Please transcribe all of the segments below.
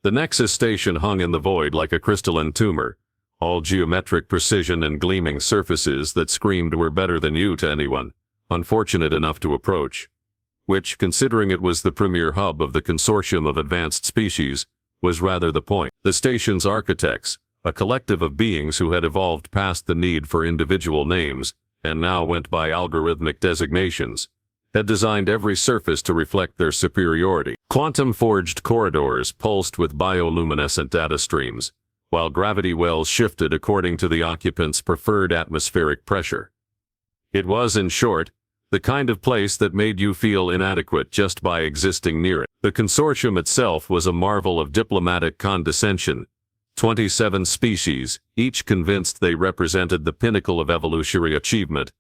The Nexus station hung in the void like a crystalline tumor, all geometric precision and gleaming surfaces that screamed "we're better than you" to anyone unfortunate enough to approach. Which, considering it was the premier hub of the consortium of advanced species, was rather the point. The station's architects, a collective of beings who had evolved past the need for individual names, and now went by algorithmic designations, had designed every surface to reflect their superiority. Quantum-forged corridors pulsed with bioluminescent data streams, while gravity wells shifted according to the occupants' preferred atmospheric pressure. It was, in short, the kind of place that made you feel inadequate just by existing near it. The consortium itself was a marvel of diplomatic condescension. 27 species, each convinced they represented the pinnacle of evolutionary achievement,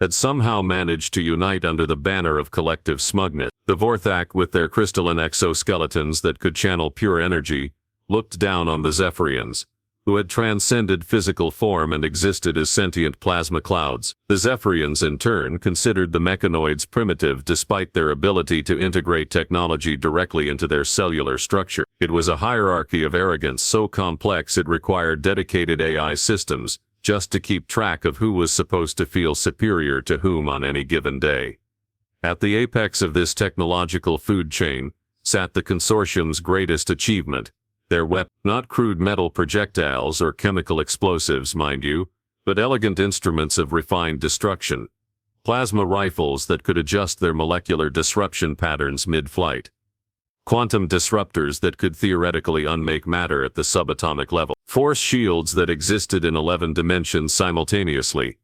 had somehow managed to unite under the banner of collective smugness. The Vorthak, with their crystalline exoskeletons that could channel pure energy, looked down on the Zephyrians, who had transcended physical form and existed as sentient plasma clouds. The Zephyrians, in turn, considered the mechanoids primitive despite their ability to integrate technology directly into their cellular structure. It was a hierarchy of arrogance so complex it required dedicated AI systems just to keep track of who was supposed to feel superior to whom on any given day. At the apex of this technological food chain sat the consortium's greatest achievement, their weapons, not crude metal projectiles or chemical explosives, mind you, but elegant instruments of refined destruction. Plasma rifles that could adjust their molecular disruption patterns mid-flight. Quantum disruptors that could theoretically unmake matter at the subatomic level. Force shields that existed in 11 dimensions simultaneously.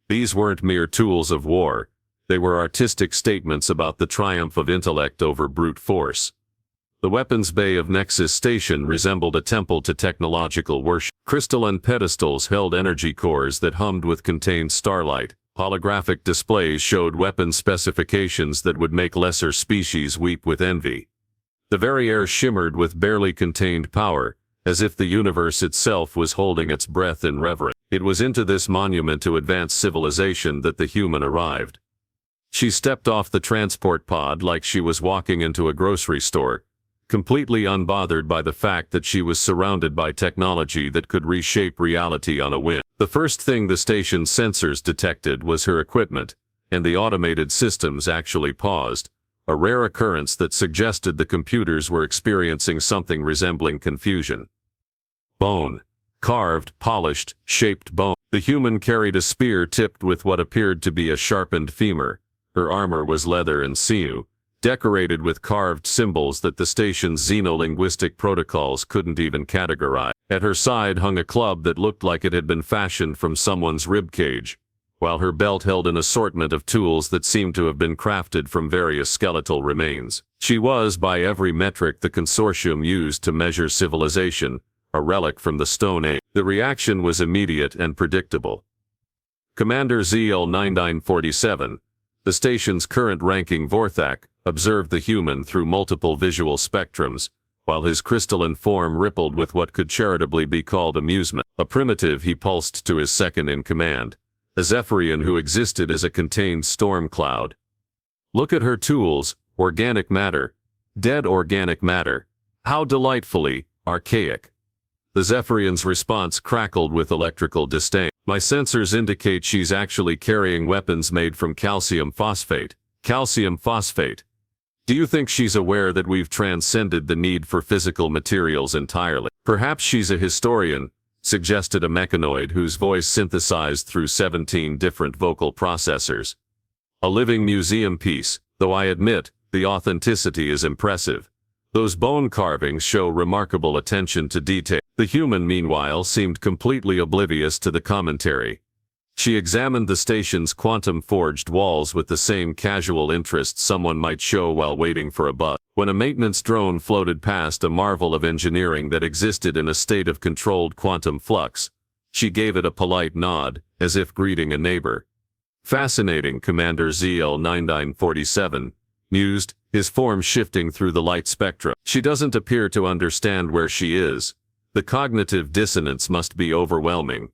These weren't mere tools of war. They were artistic statements about the triumph of intellect over brute force. The weapons bay of Nexus Station resembled a temple to technological worship. Crystalline pedestals held energy cores that hummed with contained starlight. Holographic displays showed weapon specifications that would make lesser species weep with envy. The very air shimmered with barely contained power, as if the universe itself was holding its breath in reverence. It was into this monument to advanced civilization that the human arrived. She stepped off the transport pod like she was walking into a grocery store, completely unbothered by the fact that she was surrounded by technology that could reshape reality on a whim. The first thing the station's sensors detected was her equipment, and the automated systems actually paused, a rare occurrence that suggested the computers were experiencing something resembling confusion. Bone. Carved, polished, shaped bone. The human carried a spear tipped with what appeared to be a sharpened femur. Her armor was leather and sinew, decorated with carved symbols that the station's xenolinguistic protocols couldn't even categorize. At her side hung a club that looked like it had been fashioned from someone's ribcage, while her belt held an assortment of tools that seemed to have been crafted from various skeletal remains. She was, by every metric the consortium used to measure civilization, a relic from the Stone Age. The reaction was immediate and predictable. Commander ZL-9947, the station's current-ranking Vorthak, observed the human through multiple visual spectrums, while his crystalline form rippled with what could charitably be called amusement. A primitive, he pulsed to his second-in-command, a Zephyrian who existed as a contained storm cloud. Look at her tools, organic matter, dead organic matter. How delightfully archaic. The Zephyrian's response crackled with electrical disdain. My sensors indicate she's actually carrying weapons made from calcium phosphate. Calcium phosphate. Do you think she's aware that we've transcended the need for physical materials entirely? Perhaps she's a historian, suggested a mechanoid whose voice synthesized through 17 different vocal processors. A living museum piece, though I admit, the authenticity is impressive. Those bone carvings show remarkable attention to detail. The human, meanwhile, seemed completely oblivious to the commentary. She examined the station's quantum-forged walls with the same casual interest someone might show while waiting for a bus. When a maintenance drone floated past a marvel of engineering that existed in a state of controlled quantum flux, she gave it a polite nod, as if greeting a neighbor. Fascinating, Commander ZL-9947 mused, his form shifting through the light spectrum. She doesn't appear to understand where she is. The cognitive dissonance must be overwhelming.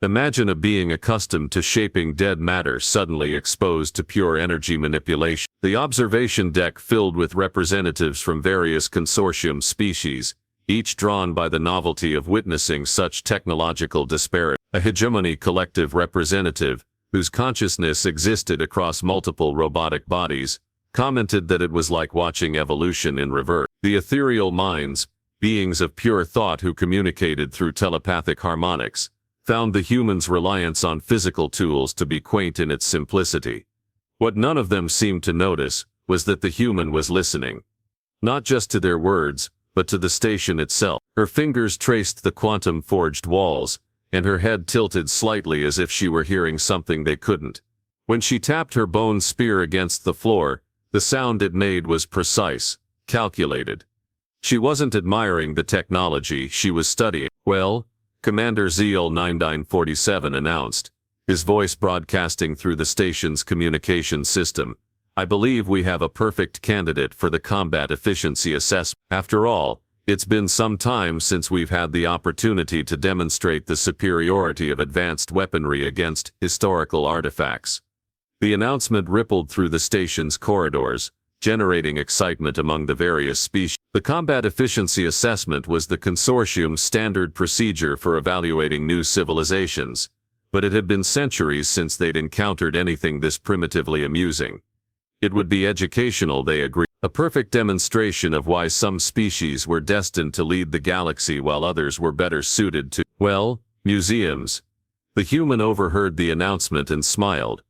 Imagine a being accustomed to shaping dead matter suddenly exposed to pure energy manipulation. The observation deck filled with representatives from various consortium species, each drawn by the novelty of witnessing such technological disparity. A hegemony collective representative, whose consciousness existed across multiple robotic bodies, commented that it was like watching evolution in reverse. The ethereal minds, beings of pure thought who communicated through telepathic harmonics, found the humans' reliance on physical tools to be quaint in its simplicity. What none of them seemed to notice was that the human was listening, not just to their words, but to the station itself. Her fingers traced the quantum-forged walls, and her head tilted slightly as if she were hearing something they couldn't. When she tapped her bone spear against the floor, the sound it made was precise, calculated. She wasn't admiring the technology she was studying. "Well," Commander ZL-9947 announced, his voice broadcasting through the station's communication system, "I believe we have a perfect candidate for the combat efficiency assessment. After all, it's been some time since we've had the opportunity to demonstrate the superiority of advanced weaponry against historical artifacts." The announcement rippled through the station's corridors, generating excitement among the various species. The combat efficiency assessment was the consortium's standard procedure for evaluating new civilizations, but it had been centuries since they'd encountered anything this primitively amusing. It would be educational, they agreed, a perfect demonstration of why some species were destined to lead the galaxy while others were better suited to, well, museums. The human overheard the announcement and smiled.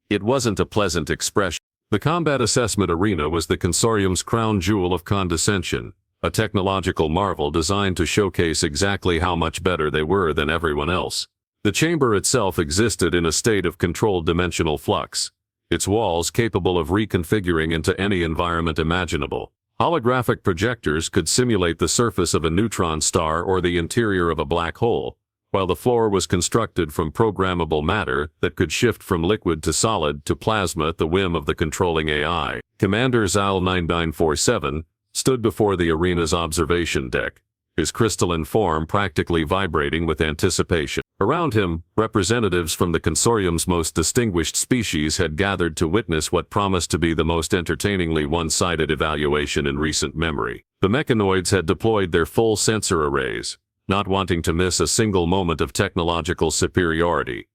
It wasn't a pleasant expression. The combat assessment arena was the consortium's crown jewel of condescension, a technological marvel designed to showcase exactly how much better they were than everyone else. The chamber itself existed in a state of controlled dimensional flux, its walls capable of reconfiguring into any environment imaginable. Holographic projectors could simulate the surface of a neutron star or the interior of a black hole, while the floor was constructed from programmable matter that could shift from liquid to solid to plasma at the whim of the controlling AI. Commander ZL-9947 stood before the arena's observation deck, his crystalline form practically vibrating with anticipation. Around him, representatives from the consortium's most distinguished species had gathered to witness what promised to be the most entertainingly one-sided evaluation in recent memory. The mechanoids had deployed their full sensor arrays, not wanting to miss a single moment of technological superiority.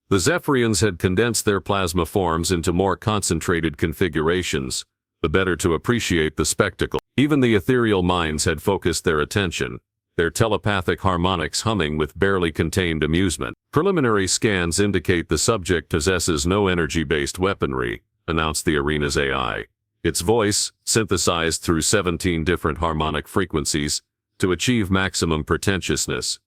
The Zephyrians had condensed their plasma forms into more concentrated configurations, the better to appreciate the spectacle. Even the ethereal minds had focused their attention, their telepathic harmonics humming with barely contained amusement. "Preliminary scans indicate the subject possesses no energy-based weaponry," announced the arena's AI. Its voice, synthesized through 17 different harmonic frequencies, to achieve maximum pretentiousness.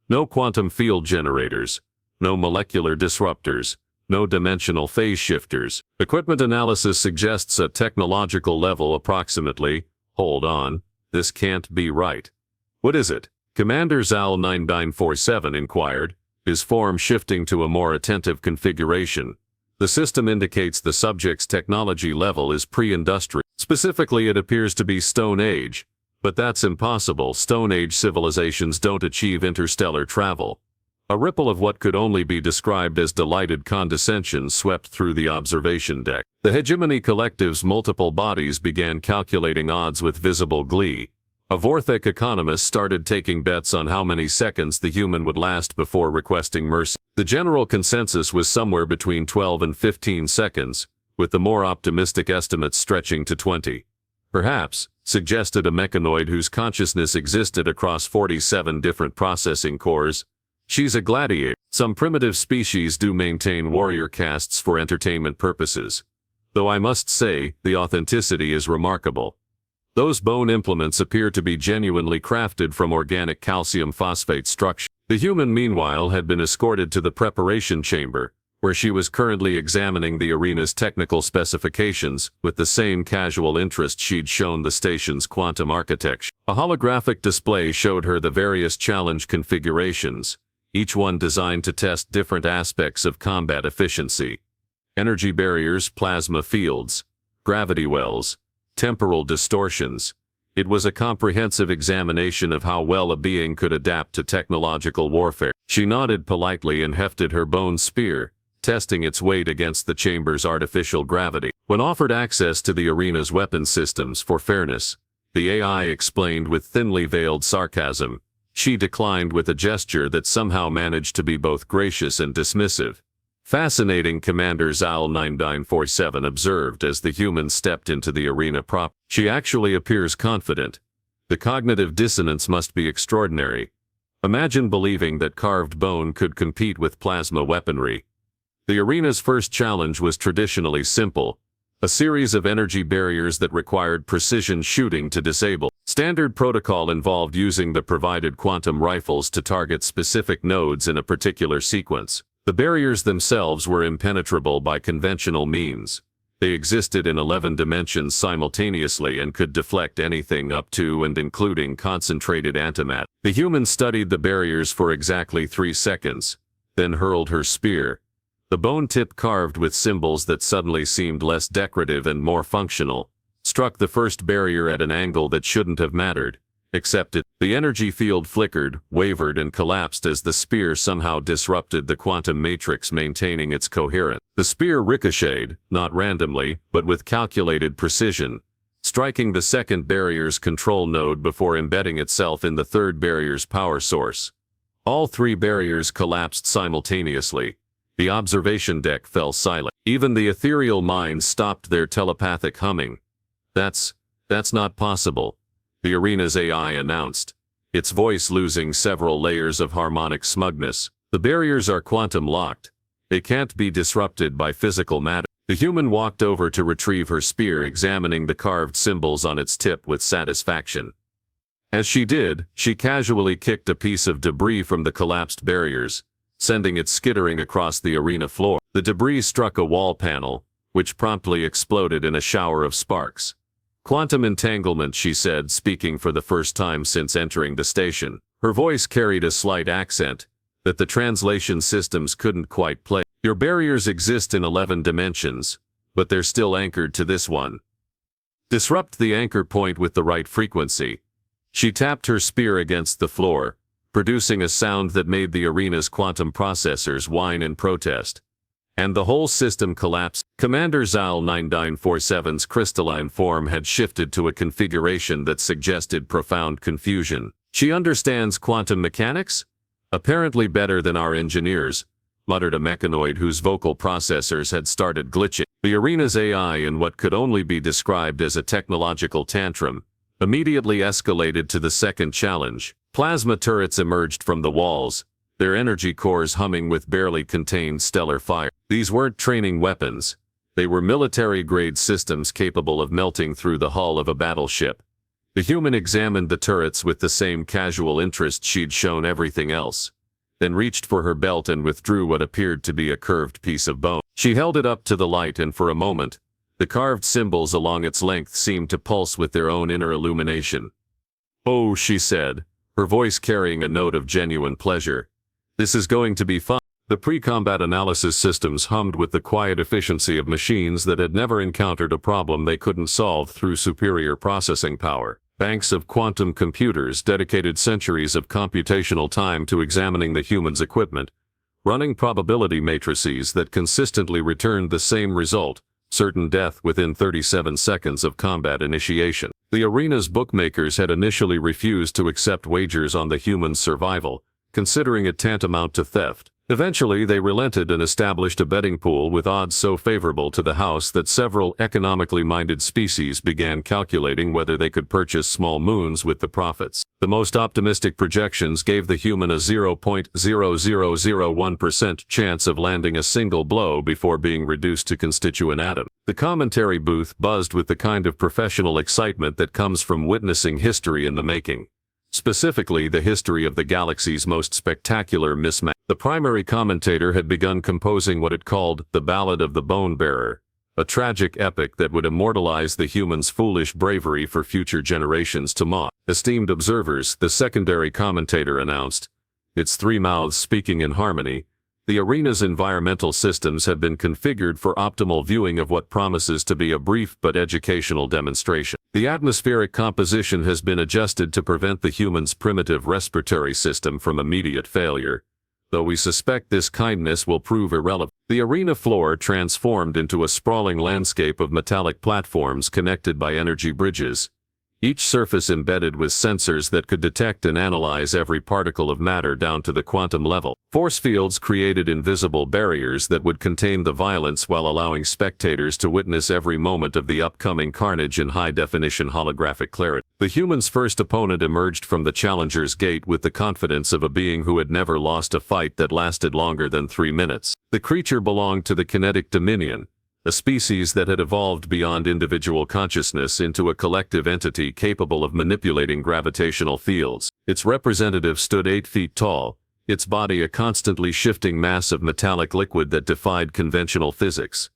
No quantum field generators, no molecular disruptors, no dimensional phase shifters. Equipment analysis suggests a technological level approximately, hold on, this can't be right. "What is it?" Commander ZL-9947 inquired, his form shifting to a more attentive configuration. "The system indicates the subject's technology level is pre-industrial. Specifically, it appears to be Stone Age. But that's impossible. Stone Age civilizations don't achieve interstellar travel." A ripple of what could only be described as delighted condescension swept through the observation deck. The hegemony collective's multiple bodies began calculating odds with visible glee. A Vorthek economist started taking bets on how many seconds the human would last before requesting mercy. The general consensus was somewhere between 12 and 15 seconds, with the more optimistic estimates stretching to 20. "Perhaps," suggested a mechanoid whose consciousness existed across 47 different processing cores, "she's a gladiator." Some primitive species do maintain warrior castes for entertainment purposes, though I must say, the authenticity is remarkable. Those bone implements appear to be genuinely crafted from organic calcium phosphate structure. The human, meanwhile, had been escorted to the preparation chamber, where she was currently examining the arena's technical specifications with the same casual interest she'd shown the station's quantum architecture. A holographic display showed her the various challenge configurations, each one designed to test different aspects of combat efficiency. Energy barriers, plasma fields, gravity wells, temporal distortions. It was a comprehensive examination of how well a being could adapt to technological warfare. She nodded politely and hefted her bone spear, testing its weight against the chamber's artificial gravity. When offered access to the arena's weapon systems for fairness, the AI explained with thinly veiled sarcasm. She declined with a gesture that somehow managed to be both gracious and dismissive. Fascinating, Commander Zal 9947 observed as the human stepped into the arena proper. She actually appears confident. The cognitive dissonance must be extraordinary. Imagine believing that carved bone could compete with plasma weaponry. The arena's first challenge was traditionally simple, a series of energy barriers that required precision shooting to disable. Standard protocol involved using the provided quantum rifles to target specific nodes in a particular sequence. The barriers themselves were impenetrable by conventional means. They existed in 11 dimensions simultaneously and could deflect anything up to and including concentrated antimatter. The human studied the barriers for exactly 3 seconds, then hurled her spear. The bone tip, carved with symbols that suddenly seemed less decorative and more functional, struck the first barrier at an angle that shouldn't have mattered, except it. The energy field flickered, wavered, and collapsed as the spear somehow disrupted the quantum matrix, maintaining its coherence. The spear ricocheted, not randomly, but with calculated precision, striking the second barrier's control node before embedding itself in the third barrier's power source. All 3 barriers collapsed simultaneously. The observation deck fell silent. Even the ethereal minds stopped their telepathic humming. That's not possible," the arena's AI announced, its voice losing several layers of harmonic smugness. "The barriers are quantum locked. They can't be disrupted by physical matter." The human walked over to retrieve her spear, examining the carved symbols on its tip with satisfaction. As she did, she casually kicked a piece of debris from the collapsed barriers, sending it skittering across the arena floor. The debris struck a wall panel, which promptly exploded in a shower of sparks. "Quantum entanglement," she said, speaking for the first time since entering the station. Her voice carried a slight accent that the translation systems couldn't quite play. "Your barriers exist in 11 dimensions, but they're still anchored to this one. Disrupt the anchor point with the right frequency." She tapped her spear against the floor, producing a sound that made the arena's quantum processors whine in protest. And the whole system collapsed. Commander Zal 9947's crystalline form had shifted to a configuration that suggested profound confusion. "She understands quantum mechanics? Apparently better than our engineers," muttered a mechanoid whose vocal processors had started glitching. The arena's AI, in what could only be described as a technological tantrum, immediately escalated to the second challenge. Plasma turrets emerged from the walls, their energy cores humming with barely contained stellar fire. These weren't training weapons. They were military-grade systems capable of melting through the hull of a battleship. The human examined the turrets with the same casual interest she'd shown everything else, then reached for her belt and withdrew what appeared to be a curved piece of bone. She held it up to the light, and for a moment, the carved symbols along its length seemed to pulse with their own inner illumination. "Oh," she said, her voice carrying a note of genuine pleasure. "This is going to be fun." The pre-combat analysis systems hummed with the quiet efficiency of machines that had never encountered a problem they couldn't solve through superior processing power. Banks of quantum computers dedicated centuries of computational time to examining the human's equipment, running probability matrices that consistently returned the same result: certain death within 37 seconds of combat initiation. The arena's bookmakers had initially refused to accept wagers on the human's survival, considering it tantamount to theft. Eventually, they relented and established a betting pool with odds so favorable to the house that several economically minded species began calculating whether they could purchase small moons with the profits. The most optimistic projections gave the human a 0.0001% chance of landing a single blow before being reduced to constituent atoms. The commentary booth buzzed with the kind of professional excitement that comes from witnessing history in the making. Specifically, the history of the galaxy's most spectacular mismatch. The primary commentator had begun composing what it called the Ballad of the Bone Bearer, a tragic epic that would immortalize the human's foolish bravery for future generations to mock. "Esteemed observers," the secondary commentator announced, its 3 mouths speaking in harmony, "the arena's environmental systems have been configured for optimal viewing of what promises to be a brief but educational demonstration. The atmospheric composition has been adjusted to prevent the human's primitive respiratory system from immediate failure, though we suspect this kindness will prove irrelevant." The arena floor transformed into a sprawling landscape of metallic platforms connected by energy bridges, each surface embedded with sensors that could detect and analyze every particle of matter down to the quantum level. Force fields created invisible barriers that would contain the violence while allowing spectators to witness every moment of the upcoming carnage in high-definition holographic clarity. The human's first opponent emerged from the Challenger's Gate with the confidence of a being who had never lost a fight that lasted longer than 3 minutes. The creature belonged to the Kinetic Dominion, a species that had evolved beyond individual consciousness into a collective entity capable of manipulating gravitational fields. Its representative stood 8 feet tall, its body a constantly shifting mass of metallic liquid that defied conventional physics.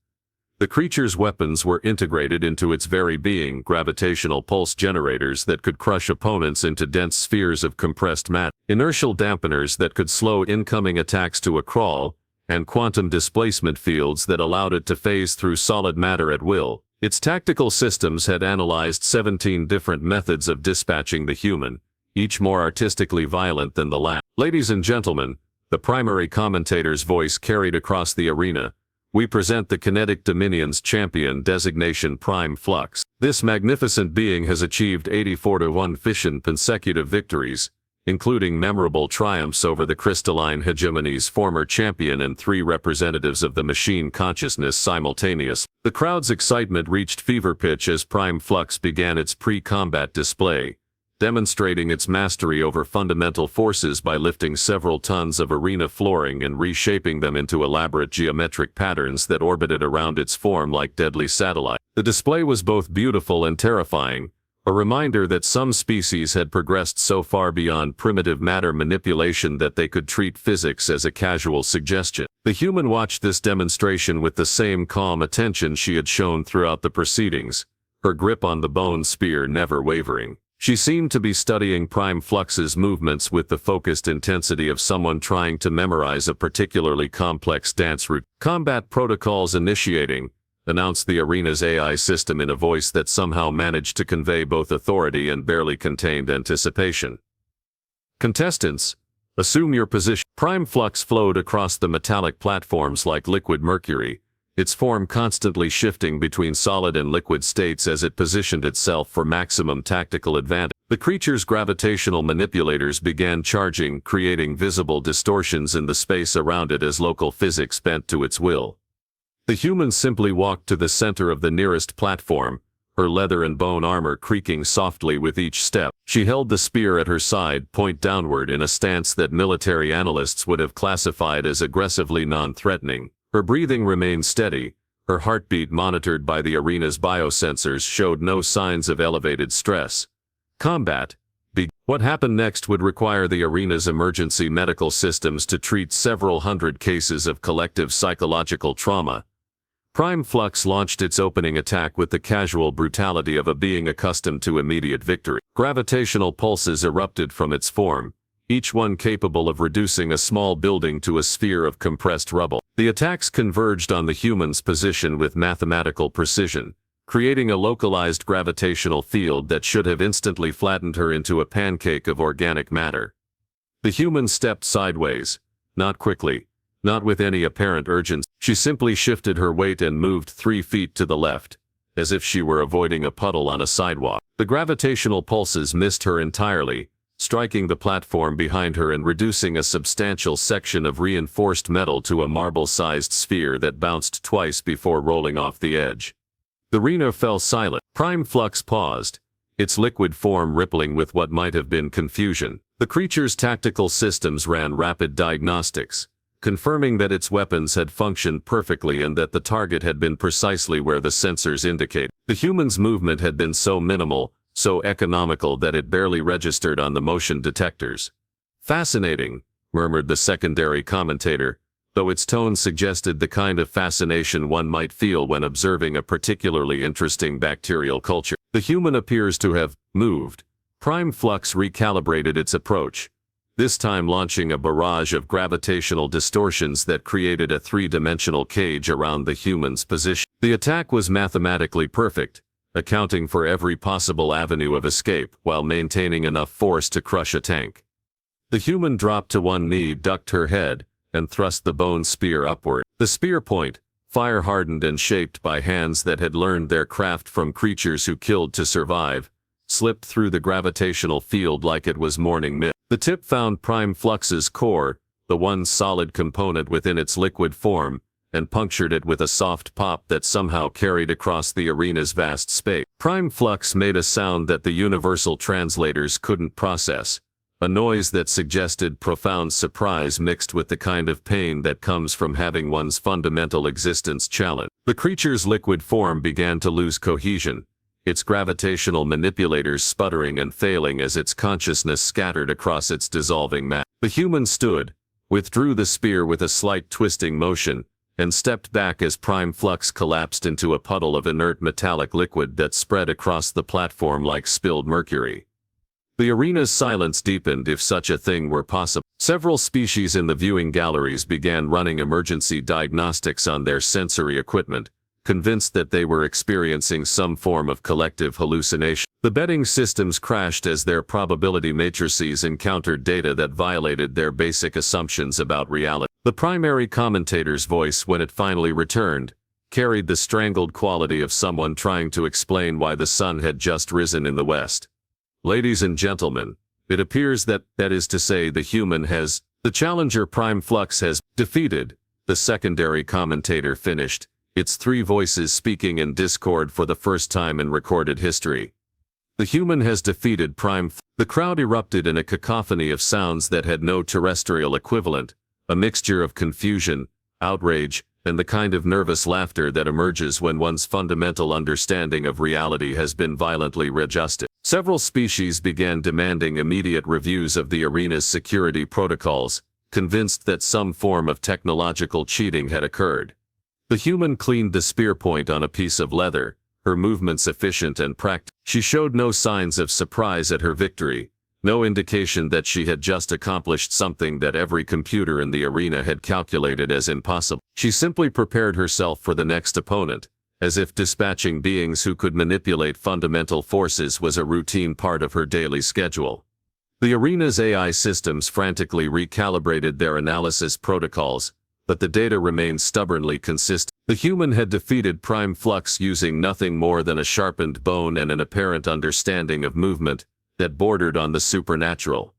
The creature's weapons were integrated into its very being, gravitational pulse generators that could crush opponents into dense spheres of compressed matter, inertial dampeners that could slow incoming attacks to a crawl, and quantum displacement fields that allowed it to phase through solid matter at will. Its tactical systems had analyzed 17 different methods of dispatching the human, each more artistically violent than the last. Ladies and gentlemen, the primary commentator's voice carried across the arena, we present the Kinetic Dominion's champion designation Prime Flux. This magnificent being has achieved 84-1 fission consecutive victories, including memorable triumphs over the crystalline hegemony's former champion and 3 representatives of the machine consciousness simultaneously. The crowd's excitement reached fever pitch as Prime Flux began its pre-combat display, demonstrating its mastery over fundamental forces by lifting several tons of arena flooring and reshaping them into elaborate geometric patterns that orbited around its form like deadly satellites. The display was both beautiful and terrifying, a reminder that some species had progressed so far beyond primitive matter manipulation that they could treat physics as a casual suggestion. The human watched this demonstration with the same calm attention she had shown throughout the proceedings, her grip on the bone spear never wavering. She seemed to be studying Prime Flux's movements with the focused intensity of someone trying to memorize a particularly complex dance routine. Combat protocols initiating, announced the arena's AI system in a voice that somehow managed to convey both authority and barely contained anticipation. Contestants, assume your position. Prime Flux flowed across the metallic platforms like liquid mercury, its form constantly shifting between solid and liquid states as it positioned itself for maximum tactical advantage. The creature's gravitational manipulators began charging, creating visible distortions in the space around it as local physics bent to its will. The human simply walked to the center of the nearest platform, her leather and bone armor creaking softly with each step. She held the spear at her side, point downward in a stance that military analysts would have classified as aggressively non-threatening. Her breathing remained steady, her heartbeat monitored by the arena's biosensors showed no signs of elevated stress. Combat. What happened next would require the arena's emergency medical systems to treat several hundred cases of collective psychological trauma. Prime Flux launched its opening attack with the casual brutality of a being accustomed to immediate victory. Gravitational pulses erupted from its form, each one capable of reducing a small building to a sphere of compressed rubble. The attacks converged on the human's position with mathematical precision, creating a localized gravitational field that should have instantly flattened her into a pancake of organic matter. The human stepped sideways, not quickly, not with any apparent urgency. She simply shifted her weight and moved 3 feet to the left, as if she were avoiding a puddle on a sidewalk. The gravitational pulses missed her entirely, striking the platform behind her and reducing a substantial section of reinforced metal to a marble-sized sphere that bounced twice before rolling off the edge. The arena fell silent. Prime Flux paused, its liquid form rippling with what might have been confusion. The creature's tactical systems ran rapid diagnostics, confirming that its weapons had functioned perfectly and that the target had been precisely where the sensors indicated. The human's movement had been so minimal, so economical that it barely registered on the motion detectors. Fascinating, murmured the secondary commentator, though its tone suggested the kind of fascination one might feel when observing a particularly interesting bacterial culture. The human appears to have moved. Prime Flux recalibrated its approach, this time launching a barrage of gravitational distortions that created a 3-dimensional cage around the human's position. The attack was mathematically perfect, accounting for every possible avenue of escape while maintaining enough force to crush a tank. The human dropped to one knee, ducked her head, and thrust the bone spear upward. The spear point, fire-hardened and shaped by hands that had learned their craft from creatures who killed to survive, slipped through the gravitational field like it was morning mist. The tip found Prime Flux's core, the one solid component within its liquid form, and punctured it with a soft pop that somehow carried across the arena's vast space. Prime Flux made a sound that the universal translators couldn't process, a noise that suggested profound surprise mixed with the kind of pain that comes from having one's fundamental existence challenged. The creature's liquid form began to lose cohesion, its gravitational manipulators sputtering and failing as its consciousness scattered across its dissolving mass. The human stood, withdrew the spear with a slight twisting motion, and stepped back as Prime Flux collapsed into a puddle of inert metallic liquid that spread across the platform like spilled mercury. The arena's silence deepened, if such a thing were possible. Several species in the viewing galleries began running emergency diagnostics on their sensory equipment, convinced that they were experiencing some form of collective hallucination. The betting systems crashed as their probability matrices encountered data that violated their basic assumptions about reality. The primary commentator's voice, when it finally returned, carried the strangled quality of someone trying to explain why the sun had just risen in the west. Ladies and gentlemen, it appears that is to say the human has, the challenger Prime Flux has, defeated, the secondary commentator finished, its three voices speaking in discord for the first time in recorded history. The human has defeated Prime Flux. The crowd erupted in a cacophony of sounds that had no terrestrial equivalent, a mixture of confusion, outrage, and the kind of nervous laughter that emerges when one's fundamental understanding of reality has been violently readjusted. Several species began demanding immediate reviews of the arena's security protocols, convinced that some form of technological cheating had occurred. The human cleaned the spear point on a piece of leather, her movements efficient and practical. She showed no signs of surprise at her victory, no indication that she had just accomplished something that every computer in the arena had calculated as impossible. She simply prepared herself for the next opponent, as if dispatching beings who could manipulate fundamental forces was a routine part of her daily schedule. The arena's AI systems frantically recalibrated their analysis protocols, but the data remained stubbornly consistent. The human had defeated Prime Flux using nothing more than a sharpened bone and an apparent understanding of movement that bordered on the supernatural.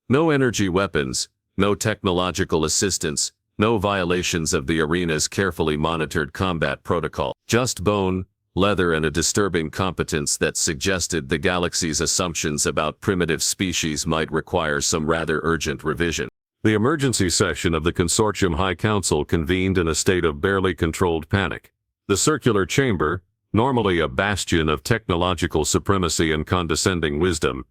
No energy weapons, no technological assistance, no violations of the arena's carefully monitored combat protocol. Just bone, leather, and a disturbing competence that suggested the galaxy's assumptions about primitive species might require some rather urgent revision. The emergency session of the Consortium High Council convened in a state of barely controlled panic. The circular chamber, normally a bastion of technological supremacy and condescending wisdom,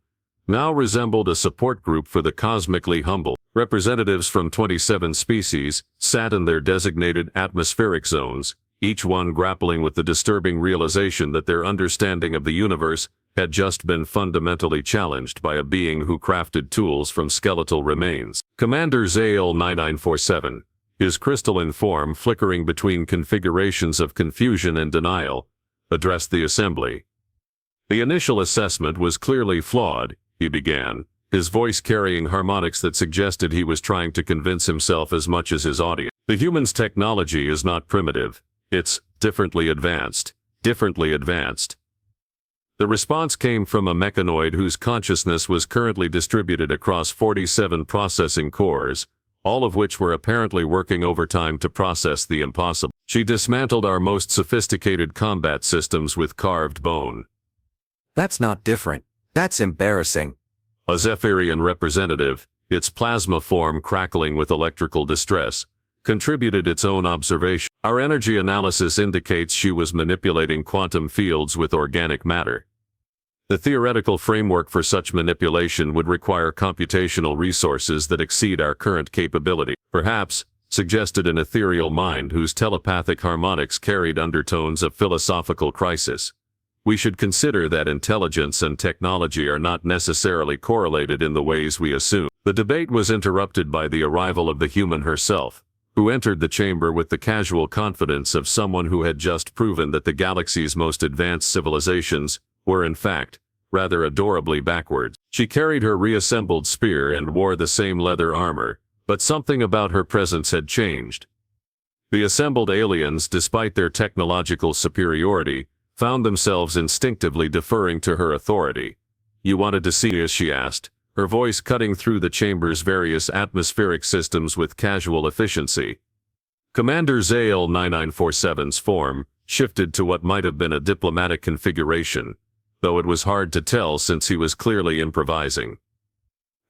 now resembled a support group for the cosmically humble. Representatives from 27 species sat in their designated atmospheric zones, each one grappling with the disturbing realization that their understanding of the universe had just been fundamentally challenged by a being who crafted tools from skeletal remains. Commander Zale 9947, his crystalline form flickering between configurations of confusion and denial, addressed the assembly. The initial assessment was clearly flawed, he began, his voice carrying harmonics that suggested he was trying to convince himself as much as his audience. The human's technology is not primitive, it's differently advanced. The response came from a mechanoid whose consciousness was currently distributed across 47 processing cores, all of which were apparently working overtime to process the impossible. She dismantled our most sophisticated combat systems with carved bone. That's not different. That's embarrassing. A Zephyrian representative, its plasma form crackling with electrical distress, contributed its own observation. Our energy analysis indicates she was manipulating quantum fields with organic matter. The theoretical framework for such manipulation would require computational resources that exceed our current capability. Perhaps, suggested an ethereal mind whose telepathic harmonics carried undertones of philosophical crisis. We should consider that intelligence and technology are not necessarily correlated in the ways we assume. The debate was interrupted by the arrival of the human herself, who entered the chamber with the casual confidence of someone who had just proven that the galaxy's most advanced civilizations were in fact rather adorably backwards. She carried her reassembled spear and wore the same leather armor, but something about her presence had changed. The assembled aliens, despite their technological superiority, found themselves instinctively deferring to her authority. "You wanted to see us?" she asked, her voice cutting through the chamber's various atmospheric systems with casual efficiency. Commander Zale 9947's form shifted to what might have been a diplomatic configuration, though it was hard to tell since he was clearly improvising.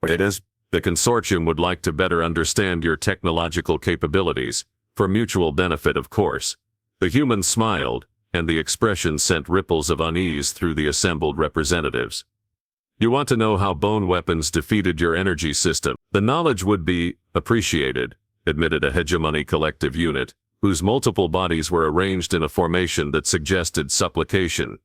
"It is. The consortium would like to better understand your technological capabilities, for mutual benefit, of course." The human smiled, and the expression sent ripples of unease through the assembled representatives. "You want to know how bone weapons defeated your energy system? The knowledge would be appreciated," admitted a hegemony collective unit, whose multiple bodies were arranged in a formation that suggested supplication.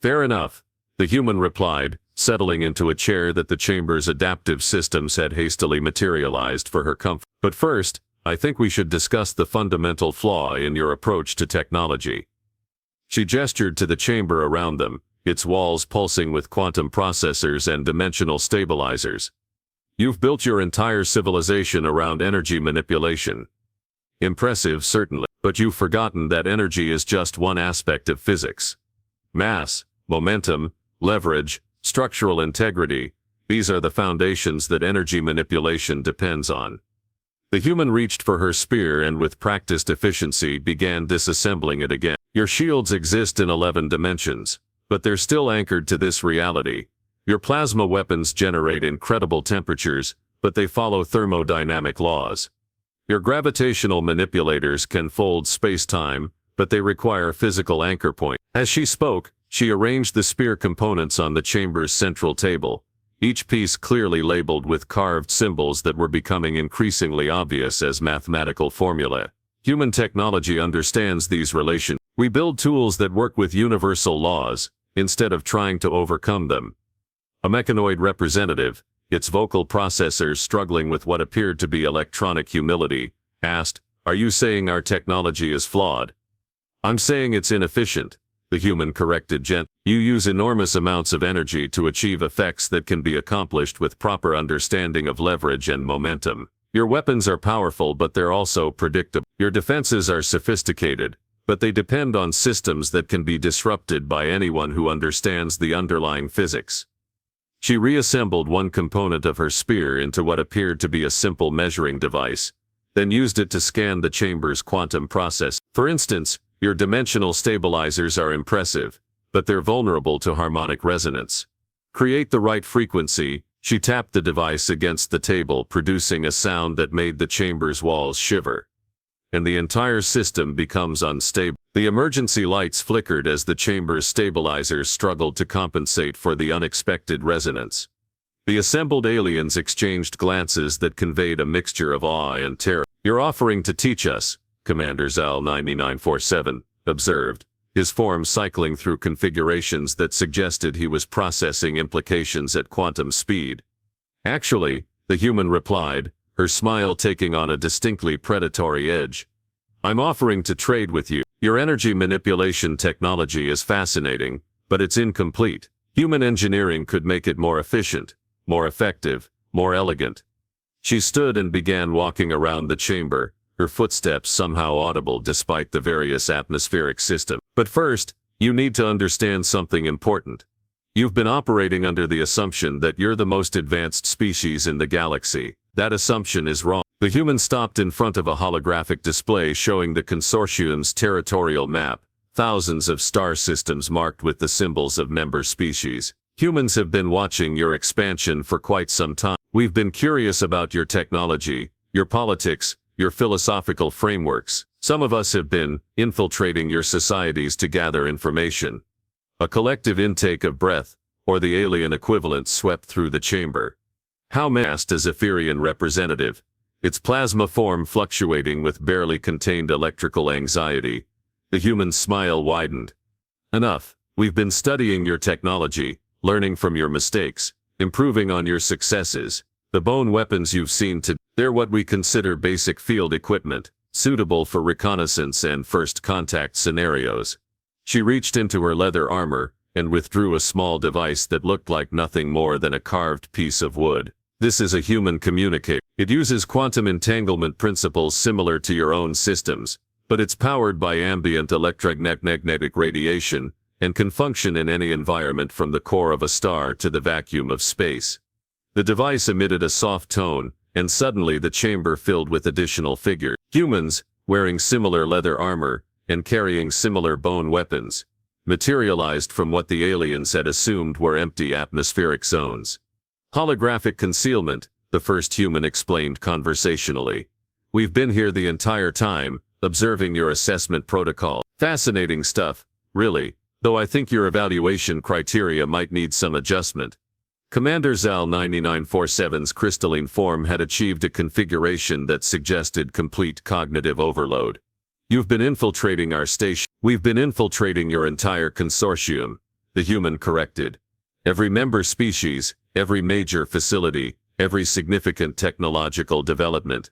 "Fair enough," the human replied, settling into a chair that the chamber's adaptive systems had hastily materialized for her comfort. "But first, I think we should discuss the fundamental flaw in your approach to technology." She gestured to the chamber around them, its walls pulsing with quantum processors and dimensional stabilizers. "You've built your entire civilization around energy manipulation. Impressive, certainly, but you've forgotten that energy is just one aspect of physics. Mass, momentum, leverage, structural integrity, these are the foundations that energy manipulation depends on." The human reached for her spear and with practiced efficiency began disassembling it again. "Your shields exist in 11 dimensions, but they're still anchored to this reality. Your plasma weapons generate incredible temperatures, but they follow thermodynamic laws. Your gravitational manipulators can fold space-time, but they require physical anchor point." As she spoke, she arranged the spear components on the chamber's central table, each piece clearly labeled with carved symbols that were becoming increasingly obvious as mathematical formulae. "Human technology understands these relations. We build tools that work with universal laws, instead of trying to overcome them." A mechanoid representative, its vocal processors struggling with what appeared to be electronic humility, asked, "Are you saying our technology is flawed?" "I'm saying it's inefficient," the human corrected gently. "You use enormous amounts of energy to achieve effects that can be accomplished with proper understanding of leverage and momentum. Your weapons are powerful, but they're also predictable. Your defenses are sophisticated, but they depend on systems that can be disrupted by anyone who understands the underlying physics." She reassembled one component of her spear into what appeared to be a simple measuring device, then used it to scan the chamber's quantum process. "For instance, your dimensional stabilizers are impressive, but they're vulnerable to harmonic resonance. Create the right frequency." She tapped the device against the table, producing a sound that made the chamber's walls shiver. "And the entire system becomes unstable." The emergency lights flickered as the chamber's stabilizers struggled to compensate for the unexpected resonance. The assembled aliens exchanged glances that conveyed a mixture of awe and terror. "You're offering to teach us," Commander Zal 9947 observed, his form cycling through configurations that suggested he was processing implications at quantum speed. "Actually," the human replied, her smile taking on a distinctly predatory edge, "I'm offering to trade with you. Your energy manipulation technology is fascinating, but it's incomplete. Human engineering could make it more efficient, more effective, more elegant." She stood and began walking around the chamber, her footsteps somehow audible despite the various atmospheric systems. "But first, you need to understand something important. You've been operating under the assumption that you're the most advanced species in the galaxy. That assumption is wrong." The human stopped in front of a holographic display showing the consortium's territorial map, thousands of star systems marked with the symbols of member species. "Humans have been watching your expansion for quite some time. We've been curious about your technology, your politics, your philosophical frameworks. Some of us have been infiltrating your societies to gather information." A collective intake of breath, or the alien equivalent, swept through the chamber. How masked as Epherian representative, its plasma form fluctuating with barely contained electrical anxiety. The human smile widened. "Enough. We've been studying your technology, learning from your mistakes, improving on your successes. The bone weapons you've seen today, they're what we consider basic field equipment, suitable for reconnaissance and first contact scenarios." She reached into her leather armor and withdrew a small device that looked like nothing more than a carved piece of wood. "This is a human communicator. It uses quantum entanglement principles similar to your own systems, but it's powered by ambient electromagnetic radiation, and can function in any environment from the core of a star to the vacuum of space. The device emitted a soft tone, and suddenly the chamber filled with additional figures. Humans, wearing similar leather armor, and carrying similar bone weapons, materialized from what the aliens had assumed were empty atmospheric zones. Holographic concealment, the first human explained conversationally. We've been here the entire time, observing your assessment protocol. Fascinating stuff, really, though I think your evaluation criteria might need some adjustment. Commander Zal 9947's crystalline form had achieved a configuration that suggested complete cognitive overload. You've been infiltrating our station. We've been infiltrating your entire consortium, the human corrected. Every member species, every major facility, every significant technological development.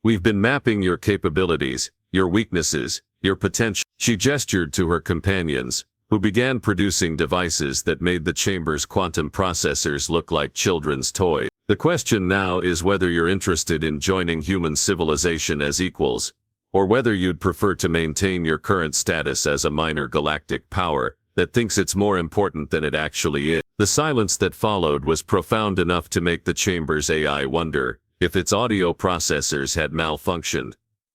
We've been mapping your capabilities, your weaknesses, your potential. She gestured to her companions, who began producing devices that made the chamber's quantum processors look like children's toys. The question now is whether you're interested in joining human civilization as equals, or whether you'd prefer to maintain your current status as a minor galactic power that thinks it's more important than it actually is. The silence that followed was profound enough to make the chamber's AI wonder if its audio processors had malfunctioned.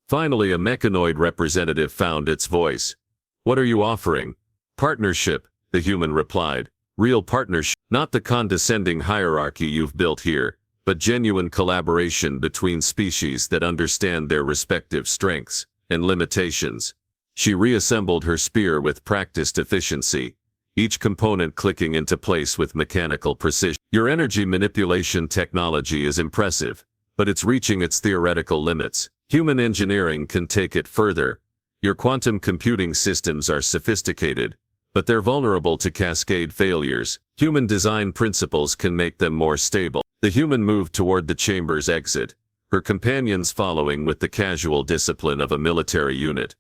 Finally, a mechanoid representative found its voice. "What are you offering?" "Partnership," the human replied. "Real partnership. Not the condescending hierarchy you've built here, but genuine collaboration between species that understand their respective strengths and limitations." She reassembled her spear with practiced efficiency, each component clicking into place with mechanical precision. "Your energy manipulation technology is impressive, but it's reaching its theoretical limits. Human engineering can take it further. Your quantum computing systems are sophisticated, but they're vulnerable to cascade failures. Human design principles can make them more stable." The human moved toward the chamber's exit, her companions following with the casual discipline of a military unit.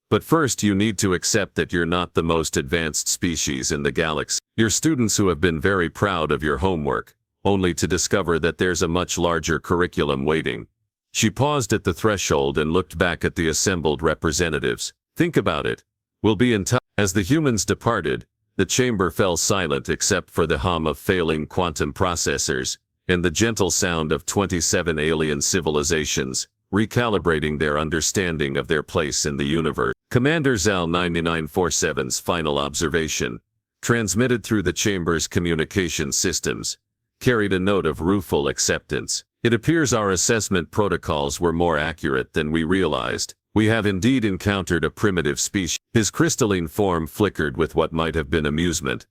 "But first you need to accept that you're not the most advanced species in the galaxy. You're students who have been very proud of your homework, only to discover that there's a much larger curriculum waiting." She paused at the threshold and looked back at the assembled representatives. "Think about it. We'll be in touch." As the humans departed, the chamber fell silent except for the hum of failing quantum processors, and the gentle sound of 27 alien civilizations, recalibrating their understanding of their place in the universe. Commander Zal 9947's final observation, transmitted through the chamber's communication systems, carried a note of rueful acceptance. "It appears our assessment protocols were more accurate than we realized. We have indeed encountered a primitive species." His crystalline form flickered with what might have been amusement.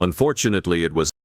"Unfortunately, it was